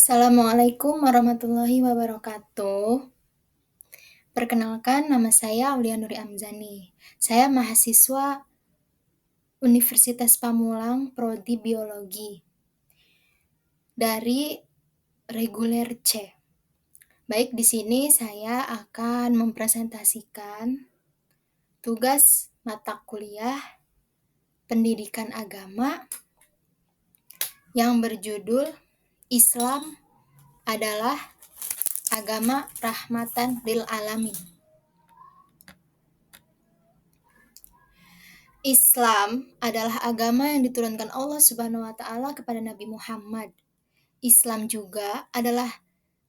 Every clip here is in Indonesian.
Assalamualaikum warahmatullahi wabarakatuh. Perkenalkan, nama saya Aulia Nuri Amzani. Saya mahasiswa Universitas Pamulang, Prodi Biologi dari reguler C. Baik, di sini saya akan mempresentasikan tugas mata kuliah Pendidikan Agama yang berjudul Islam adalah agama rahmatan lil alamin. Islam adalah agama yang diturunkan Allah Subhanahu wa taala kepada Nabi Muhammad. Islam juga adalah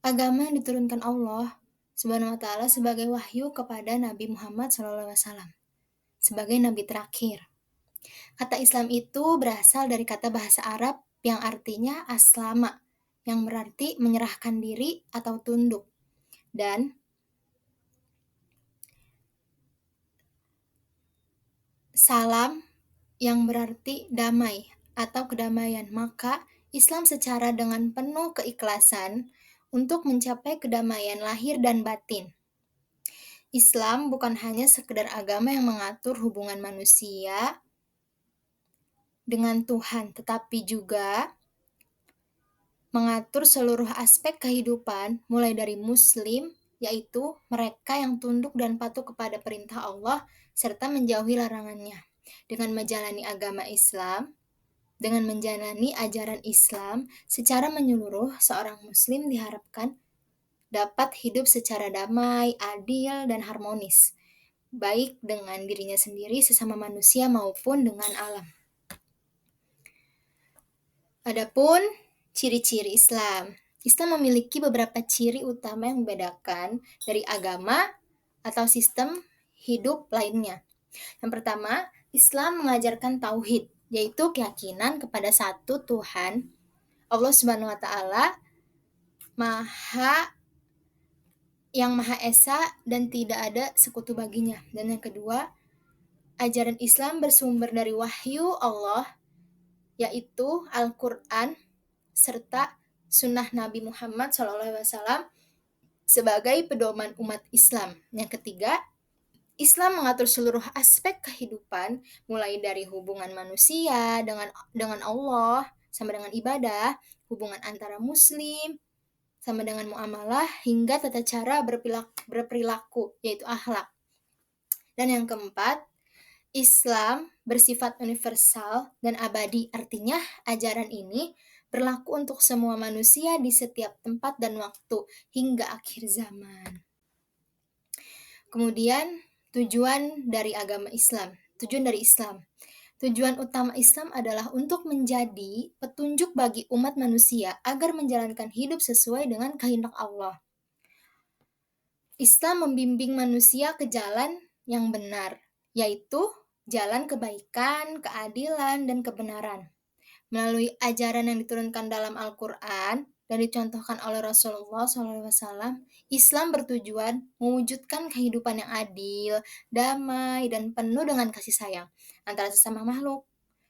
agama yang diturunkan Allah Subhanahu wa taala sebagai wahyu kepada Nabi Muhammad SAW sebagai nabi terakhir. Kata Islam itu berasal dari kata bahasa Arab yang artinya aslama, yang berarti menyerahkan diri atau tunduk, dan salam yang berarti damai atau kedamaian. Maka Islam secara dengan penuh keikhlasan untuk mencapai kedamaian lahir dan batin. Islam bukan hanya sekedar agama yang mengatur hubungan manusia dengan Tuhan, tetapi juga mengatur seluruh aspek kehidupan, mulai dari muslim, yaitu mereka yang tunduk dan patuh kepada perintah Allah, serta menjauhi larangannya. Dengan menjalani agama Islam, dengan menjalani ajaran Islam secara menyeluruh, seorang muslim diharapkan dapat hidup secara damai, adil, dan harmonis, baik dengan dirinya sendiri, sesama manusia, maupun dengan alam. Adapun ciri-ciri Islam. Islam memiliki beberapa ciri utama yang membedakan dari agama atau sistem hidup lainnya. Yang pertama, Islam mengajarkan tauhid, yaitu keyakinan kepada satu Tuhan, Allah Subhanahu wa taala, yang Maha Esa dan tidak ada sekutu baginya. Dan yang kedua, ajaran Islam bersumber dari wahyu Allah, yaitu Al-Quran, serta sunnah Nabi Muhammad SAW sebagai pedoman umat Islam. Yang ketiga, Islam mengatur seluruh aspek kehidupan, mulai dari hubungan manusia dengan Allah, sama dengan ibadah, hubungan antara muslim, sama dengan muamalah, hingga tata cara berperilaku, yaitu akhlak. Dan yang keempat, Islam bersifat universal dan abadi, artinya ajaran ini berlaku untuk semua manusia di setiap tempat dan waktu hingga akhir zaman. Kemudian tujuan dari Islam. Tujuan utama Islam adalah untuk menjadi petunjuk bagi umat manusia agar menjalankan hidup sesuai dengan kehendak Allah. Islam membimbing manusia ke jalan yang benar, yaitu jalan kebaikan, keadilan, dan kebenaran. Melalui ajaran yang diturunkan dalam Al-Quran dan dicontohkan oleh Rasulullah SAW, Islam bertujuan mewujudkan kehidupan yang adil, damai, dan penuh dengan kasih sayang antara sesama makhluk.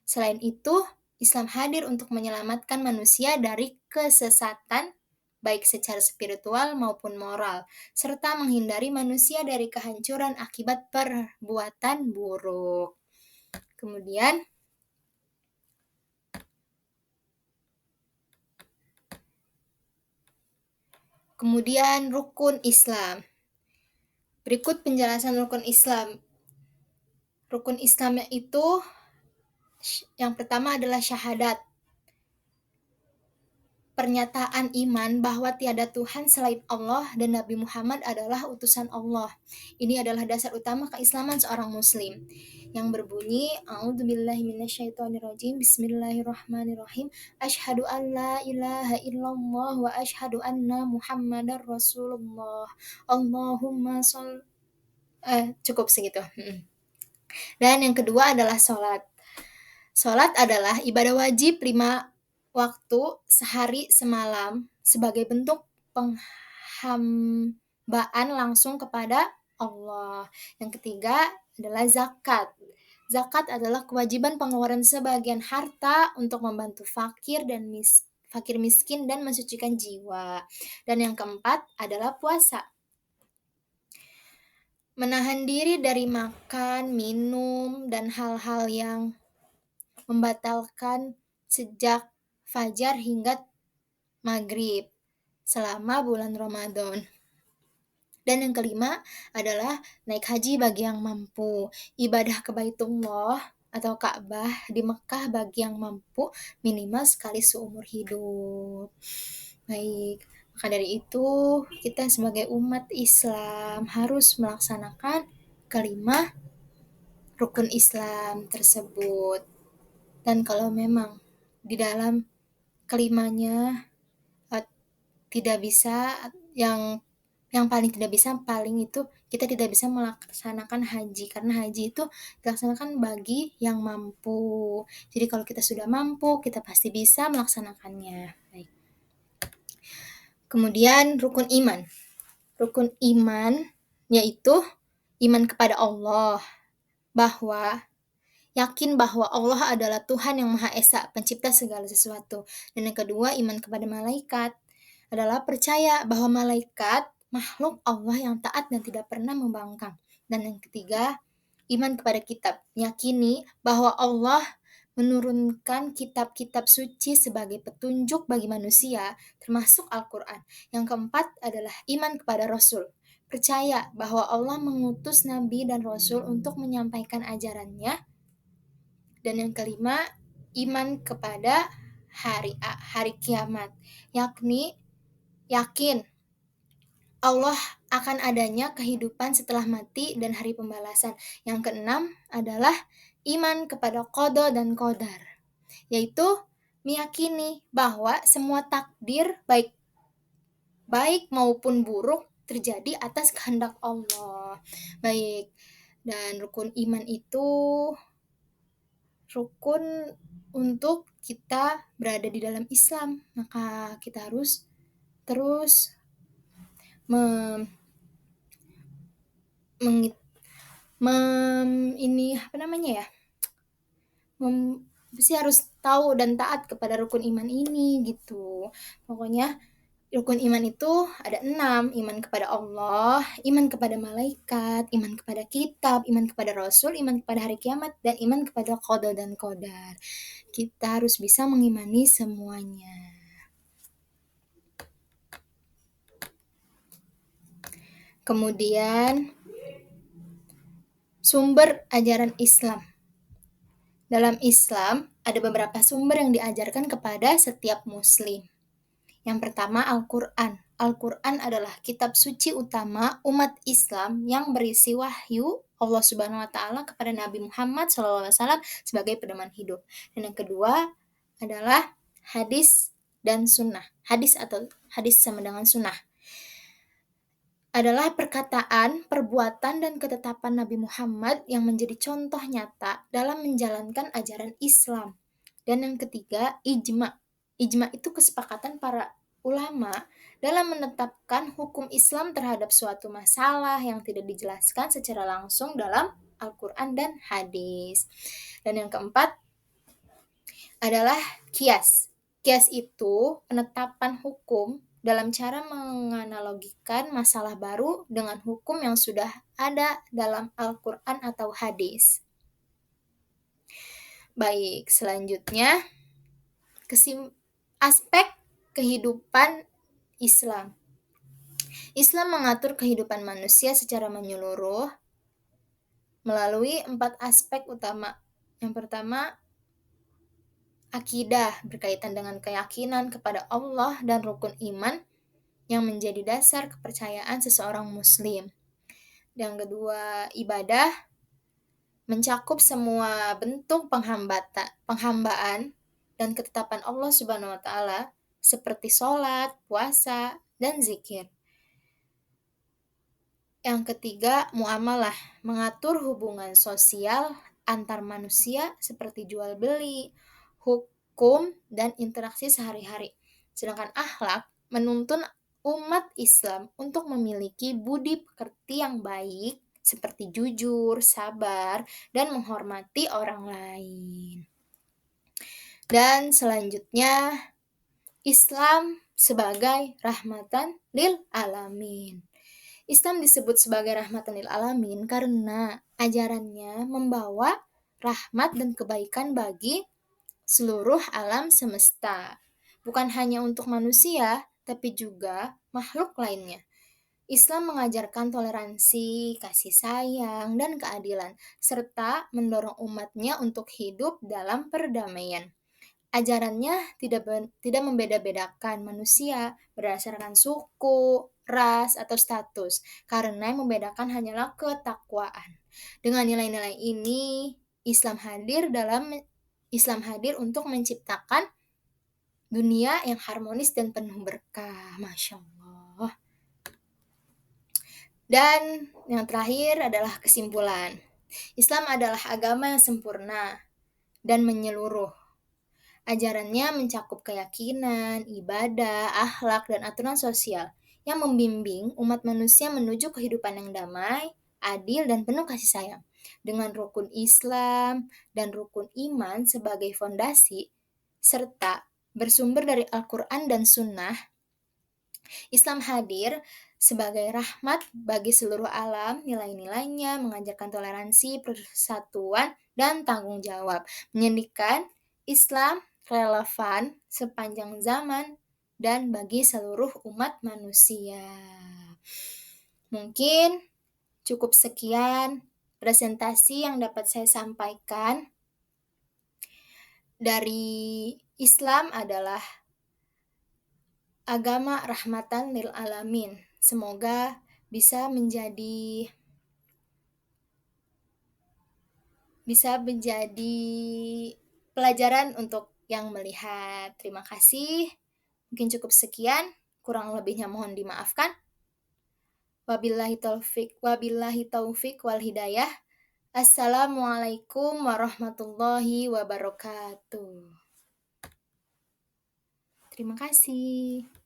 Selain itu, Islam hadir untuk menyelamatkan manusia dari kesesatan, baik secara spiritual maupun moral, serta menghindari manusia dari kehancuran akibat perbuatan buruk. Kemudian rukun Islam. Berikut penjelasan rukun Islam. Rukun Islamnya itu yang pertama adalah syahadat. Pernyataan iman bahwa tiada Tuhan selain Allah dan Nabi Muhammad adalah utusan Allah. Ini adalah dasar utama keislaman seorang muslim, yang berbunyi A'udzubillahi minasyaitonirrajim, Bismillahirrahmanirrahim, Asyhadu an la ilaha illallah wa asyhadu anna Muhammadar Rasulullah. Allahumma sholli cukup segitu. Dan yang kedua adalah sholat. Sholat adalah ibadah wajib 5 waktu sehari semalam sebagai bentuk penghambaan langsung kepada Allah. Yang ketiga adalah zakat. Zakat adalah kewajiban pengeluaran sebagian harta untuk membantu fakir dan fakir miskin dan mensucikan jiwa. Dan yang keempat adalah puasa. Menahan diri dari makan, minum, dan hal-hal yang membatalkan sejak fajar hingga maghrib selama bulan Ramadan. Dan yang kelima adalah naik haji bagi yang mampu. Ibadah ke Baitullah atau Ka'bah di Mekah bagi yang mampu minimal sekali seumur hidup. Baik, maka dari itu kita sebagai umat Islam harus melaksanakan kelima rukun Islam tersebut. Dan kalau memang di dalam kelimanya tidak bisa, yang paling tidak bisa itu kita tidak bisa melaksanakan haji, karena haji itu dilaksanakan bagi yang mampu. Jadi kalau kita sudah mampu, kita pasti bisa melaksanakannya. Baik. Kemudian rukun iman. Rukun iman yaitu iman kepada Allah, yakin bahwa Allah adalah Tuhan yang Maha Esa, pencipta segala sesuatu. Dan yang kedua, iman kepada malaikat adalah percaya bahwa malaikat makhluk Allah yang taat dan tidak pernah membangkang. Dan yang ketiga, iman kepada kitab, yakini bahwa Allah menurunkan kitab-kitab suci sebagai petunjuk bagi manusia, termasuk Al-Quran. Yang keempat adalah iman kepada Rasul, percaya bahwa Allah mengutus Nabi dan Rasul untuk menyampaikan ajarannya. Dan yang kelima, iman kepada hari kiamat, yakni yakin Allah akan adanya kehidupan setelah mati dan hari pembalasan. Yang keenam adalah iman kepada qada dan qadar, yaitu meyakini bahwa semua takdir baik maupun buruk terjadi atas kehendak Allah. Baik, dan rukun iman itu rukun untuk kita berada di dalam Islam, maka kita harus terus harus tahu dan taat kepada rukun iman ini gitu. Pokoknya rukun iman itu ada 6, iman kepada Allah, iman kepada malaikat, iman kepada kitab, iman kepada Rasul, iman kepada hari kiamat, dan iman kepada qada dan qadar. Kita harus bisa mengimani semuanya. Kemudian sumber ajaran Islam. Dalam Islam ada beberapa sumber yang diajarkan kepada setiap muslim. Yang pertama, Al-Quran. Al-Quran adalah kitab suci utama umat Islam yang berisi wahyu Allah Subhanahu wa Ta'ala kepada Nabi Muhammad SAW sebagai pedoman hidup. Dan yang kedua adalah hadis dan sunnah. Hadis sama dengan sunnah adalah perkataan, perbuatan, dan ketetapan Nabi Muhammad yang menjadi contoh nyata dalam menjalankan ajaran Islam. Dan yang ketiga, ijma. Ijma itu kesepakatan para ulama dalam menetapkan hukum Islam terhadap suatu masalah yang tidak dijelaskan secara langsung dalam Al-Quran dan hadis. Dan yang keempat adalah kias. Kias itu penetapan hukum dalam cara menganalogikan masalah baru dengan hukum yang sudah ada dalam Al-Quran atau hadis. Baik, selanjutnya aspek kehidupan Islam. Islam mengatur kehidupan manusia secara menyeluruh melalui 4 aspek utama. Yang pertama, akidah, berkaitan dengan keyakinan kepada Allah dan rukun iman yang menjadi dasar kepercayaan seseorang muslim. Yang kedua, ibadah, mencakup semua bentuk penghambaan dan ketetapan Allah Subhanahu wa Ta'ala seperti sholat, puasa, dan zikir. Yang ketiga, muamalah, mengatur hubungan sosial antar manusia seperti jual beli, hukum, dan interaksi sehari-hari. Sedangkan akhlak menuntun umat Islam untuk memiliki budi pekerti yang baik seperti jujur, sabar, dan menghormati orang lain. Dan selanjutnya, Islam sebagai rahmatan lil alamin. Islam disebut sebagai rahmatan lil alamin karena ajarannya membawa rahmat dan kebaikan bagi seluruh alam semesta. Bukan hanya untuk manusia, tapi juga makhluk lainnya. Islam mengajarkan toleransi, kasih sayang, dan keadilan, serta mendorong umatnya untuk hidup dalam perdamaian. Ajarannya tidak membeda-bedakan manusia berdasarkan suku, ras, atau status, karena yang membedakan hanyalah ketakwaan. Dengan nilai-nilai ini, Islam hadir untuk menciptakan dunia yang harmonis dan penuh berkah. Masya Allah. Dan yang terakhir adalah kesimpulan. Islam adalah agama yang sempurna dan menyeluruh. Ajarannya mencakup keyakinan, ibadah, akhlak, dan aturan sosial yang membimbing umat manusia menuju kehidupan yang damai, adil, dan penuh kasih sayang. Dengan rukun Islam dan rukun iman sebagai fondasi, serta bersumber dari Al-Quran dan Sunnah, Islam hadir sebagai rahmat bagi seluruh alam. Nilai-nilainya mengajarkan toleransi, persatuan, dan tanggung jawab, menjadikan Islam relevan sepanjang zaman dan bagi seluruh umat manusia. Mungkin cukup sekian presentasi yang dapat saya sampaikan. Dari Islam adalah agama rahmatan lil alamin. Semoga bisa menjadi pelajaran untuk yang melihat. Terima kasih. Mungkin cukup sekian, kurang lebihnya mohon dimaafkan. Wabillahi taufik wal hidayah. Assalamualaikum warahmatullahi wabarakatuh. Terima kasih.